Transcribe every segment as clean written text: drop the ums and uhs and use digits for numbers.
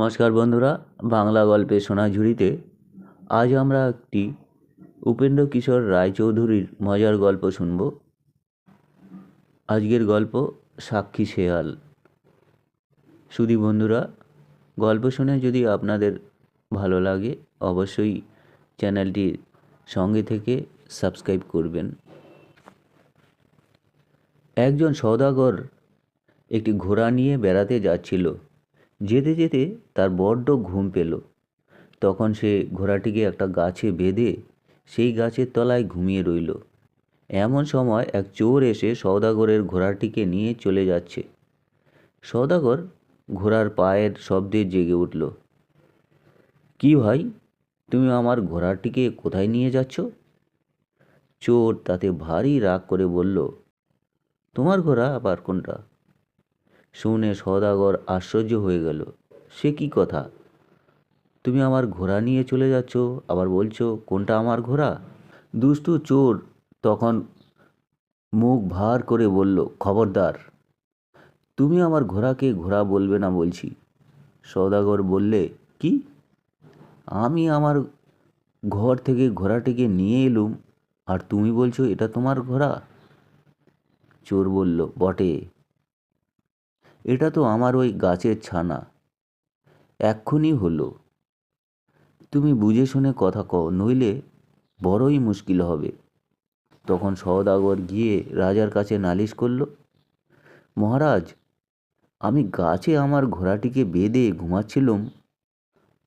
নমস্কার বন্ধুরা, বাংলা গল্পের সোনাঝুরিতে আজ আমরা একটি উপেন্দ্র কিশোর রায়চৌধুরীর মজার গল্প শুনব। আজকের গল্প সাক্ষী শেয়াল। সুধী বন্ধুরা, গল্প শুনে যদি আপনাদের ভালো লাগে অবশ্যই চ্যানেলটির সঙ্গে থেকে সাবস্ক্রাইব করবেন। একজন সওদাগর একটি ঘোড়া নিয়ে বেড়াতে যাচ্ছিল। যেতে যেতে তার বড্ড ঘুম পেল। তখন সে ঘোড়াটিকে একটা গাছে বেঁধে সেই গাছের তলায় ঘুমিয়ে রইল। এমন সময় এক চোর এসে সওদাগরের ঘোড়াটিকে নিয়ে চলে যাচ্ছে। সওদাগর ঘোড়ার পায়ের শব্দে জেগে উঠল। কি ভাই, তুমি আমার ঘোড়াটিকে কোথায় নিয়ে যাচ্ছ? চোর তাতে ভারী রাগ করে বলল, তোমার ঘোড়া আবার কোনটা? শুনে সওদাগর আশ্চর্য হয়ে গেল। সে কি কথা? তুমি আমার ঘোড়া নিয়ে চলে যাচ্ছ, আবার বলছো কোনটা আমার ঘোড়া? দুষ্টু চোর তখন মুখ ভার করে বলল, খবরদার, তুমি আমার ঘোড়াকে ঘোড়া বলবে না বলছি। সওদাগর বললে, কি? আমি আমার ঘর থেকে ঘোড়াটিকে নিয়ে এলুম আর তুমি বলছো এটা তোমার ঘোড়া? চোর বলল, বটে, এটা তো আমার ওই গাছের ছানা, এক্ষুনি হলো। তুমি বুঝে শুনে কথা কও, নইলে বড়ই মুশকিল হবে। তখন সওদাগর গিয়ে রাজার কাছে নালিশ করল, মহারাজ, আমি গাছে আমার ঘোড়াটিকে বেঁধে ঘুমাচ্ছিলুম,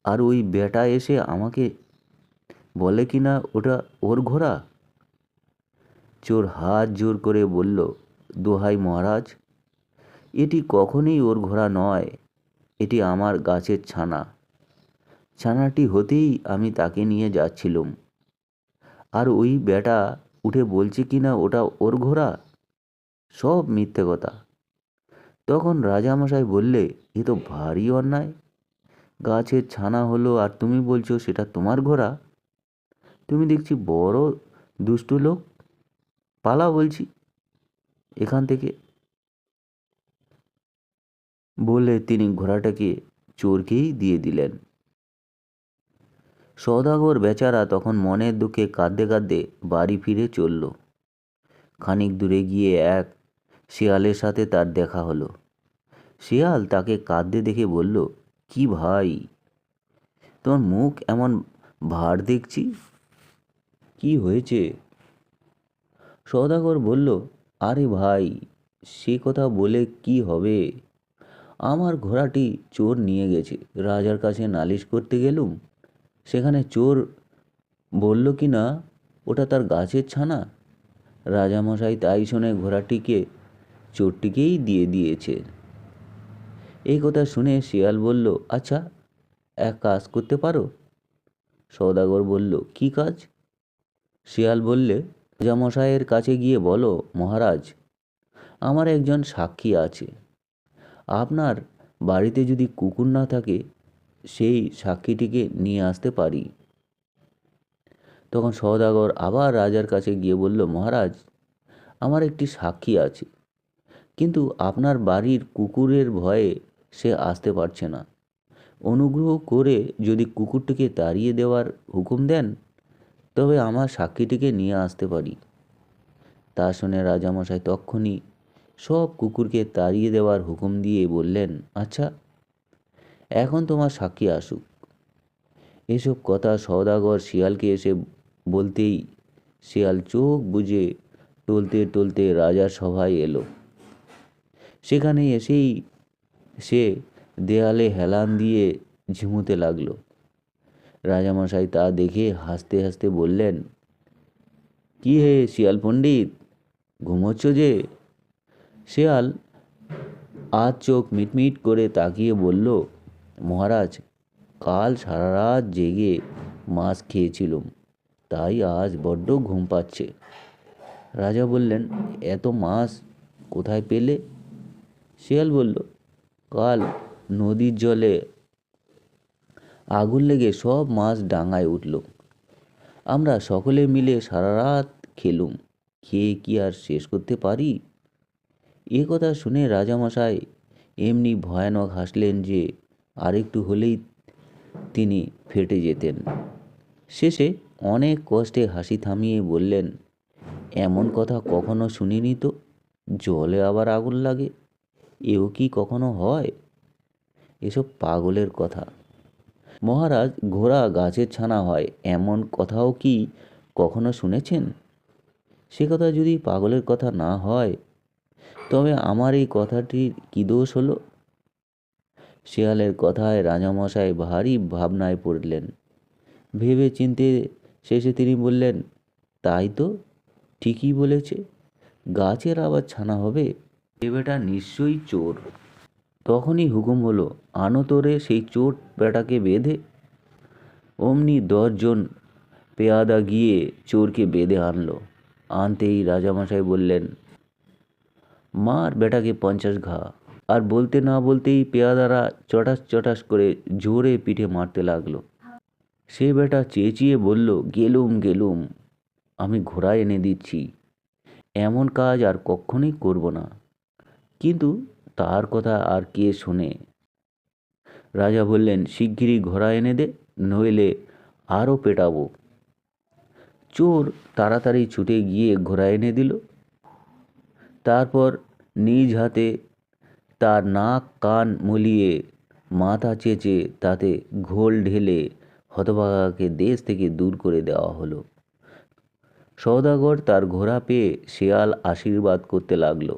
আর ওই বেটা এসে আমাকে বলে কিনা ওটা ওর ঘোড়া। চোর হাত জোর করে বলল, দোহাই মহারাজ, এটি কখনোই ওর ঘোড়া নয়, এটি আমার গাছের ছানা। ছানাটি হতেই আমি তাকে নিয়ে যাচ্ছিলুম, আর ওই বেটা উঠে বলছে কিনা ওটা ওর ঘোড়া। সব মিথ্যে কথা। তখন রাজামশাই বললে, এ তো ভারী অন্যায়। গাছের ছানা হলো আর তুমি বলছো সেটা তোমার ঘোড়া। তুমি দেখছি বড় দুষ্টু লোক। পালা বলছি এখান থেকে। বলে তিনি ঘোড়াটাকে চোরকেই দিয়ে দিলেন। সওদাগর বেচারা তখন মনের দুঃখে কাঁদতে কাঁদতে বাড়ি ফিরে চলল। খানিক দূরে গিয়ে এক শেয়ালের সাথে তার দেখা হলো। শেয়াল তাকে কাঁদতে দেখে বলল, কি ভাই, তোমার মুখ এমন ভার দেখছি, কি হয়েছে? সওদাগর বলল, আরে ভাই, সে কথা বলে কি হবে? আমার ঘোড়াটি চোর নিয়ে গেছে। রাজার কাছে নালিশ করতে গেলুম, সেখানে চোর বলল কি না ওটা তার গাছের ছানা। রাজামশাই তাই শুনে ঘোড়াটিকে চোরটিকেই দিয়ে দিয়েছে। এই কথা শুনে শিয়াল বলল, আচ্ছা, এক কাজ করতে পারো? সওদাগর বলল, কি কাজ? শিয়াল বললে, রাজামশাইয়ের কাছে গিয়ে বলো, মহারাজ, আমার একজন সাক্ষী আছে। আপনার বাড়িতে যদি কুকুর না থাকে, সেই সাক্ষীটিকে নিয়ে আসতে পারি। তখন সওদাগর আবার রাজার কাছে গিয়ে বলল, মহারাজ, আমার একটি সাক্ষী আছে, কিন্তু আপনার বাড়ির কুকুরের ভয়ে সে আসতে পারছে না। অনুগ্রহ করে যদি কুকুরটিকে তাড়িয়ে দেওয়ার হুকুম দেন, তবে আমার সাক্ষীটিকে নিয়ে আসতে পারি। তা শুনে রাজামশাই তক্ষুনি সব কুকুরকে তাড়িয়ে দেওয়ার হুকুম দিয়ে বললেন, আচ্ছা, এখন তোমার সাক্ষী আসুক। এসব কথা সওদাগর শিয়ালকে এসে বলতেই শিয়াল চোখ বুজে টলতে টলতে রাজার সভায় এলো। সেখানে এসেই সে দেয়ালে হেলান দিয়ে ঝিমুতে লাগলো। রাজামশাই তা দেখে হাসতে হাসতে বললেন, কি হে শিয়াল পণ্ডিত, ঘুমোচ্ছ যে? শিয়াল আজ চোখ মিটমিট করে তাকিয়ে বলল, মহারাজ, কাল সারা রাত জেগে মাছ খেয়েছিলুম, তাই আজ বড্ড ঘুম পাচ্ছে। রাজা বললেন, এত মাছ কোথায় পেলে? শিয়াল বলল, কাল নদীর জলে আগুন লেগে সব মাছ ডাঙায় উঠল। আমরা সকলে মিলে সারা রাত খেলুম, খেয়ে কি আর শেষ করতে পারি? এ কথা শুনে রাজামশাই এমনি ভয়ানক হাসলেন যে আর একটু হলেই তিনি ফেটে যেতেন। শেষে অনেক কষ্টে হাসি থামিয়ে বললেন, এমন কথা কখনো শুনিনি তো, জলে আবার আগুন লাগে, এও কি কখনো হয়? এসব পাগলের কথা। মহারাজ, ঘোড়া গাছের ছানা হয়, এমন কথাও কি কখনো শুনেছেন? সে কথা যদি পাগলের কথা না হয়, তবে আমার এই কথাটির কি দোষ হলো? শেয়ালের কথায় রাজামশাই ভারী ভাবনায় পড়লেন। ভেবে চিনতে শেষে তিনি বললেন, তাই তো, ঠিকই বলেছে, গাছের আবার ছানা হবে, এ বেটা নিশ্চয়ই চোর। তখনই হুকুম হলো, আনো তোরে সেই চোর বেটাকে বেঁধে। অমনি 10 জন পেয়াদা গিয়ে চোরকে বেঁধে আনলো। আনতেই রাজামশাই বললেন, মার বেটাকে 50 ঘা। আর বলতে না বলতেই পেয়াদারা চটাস চটাস করে জোরে পিঠে মারতে লাগলো। সে বেটা চেঁচিয়ে বলল, গেলুম গেলুম, আমি ঘোড়া এনে দিচ্ছি, এমন কাজ আর কখনোই করব না। কিন্তু তার কথা আর কে শোনে? রাজা বললেন, শিগগিরই ঘোড়া এনে দে, নইলে আরও পেটাবো। চোর তাড়াতাড়ি ছুটে গিয়ে ঘোড়া এনে দিল। তারপর নিজ হাতে তার নাক কান মলিয়ে মাথা চেঁচে তাতে ঘোল ঢেলে হতভাগাকে দেশ থেকে দূর করে দেওয়া হলো। সওদাগর তার ঘোড়া পেয়ে শেয়াল আশীর্বাদ করতে লাগলো।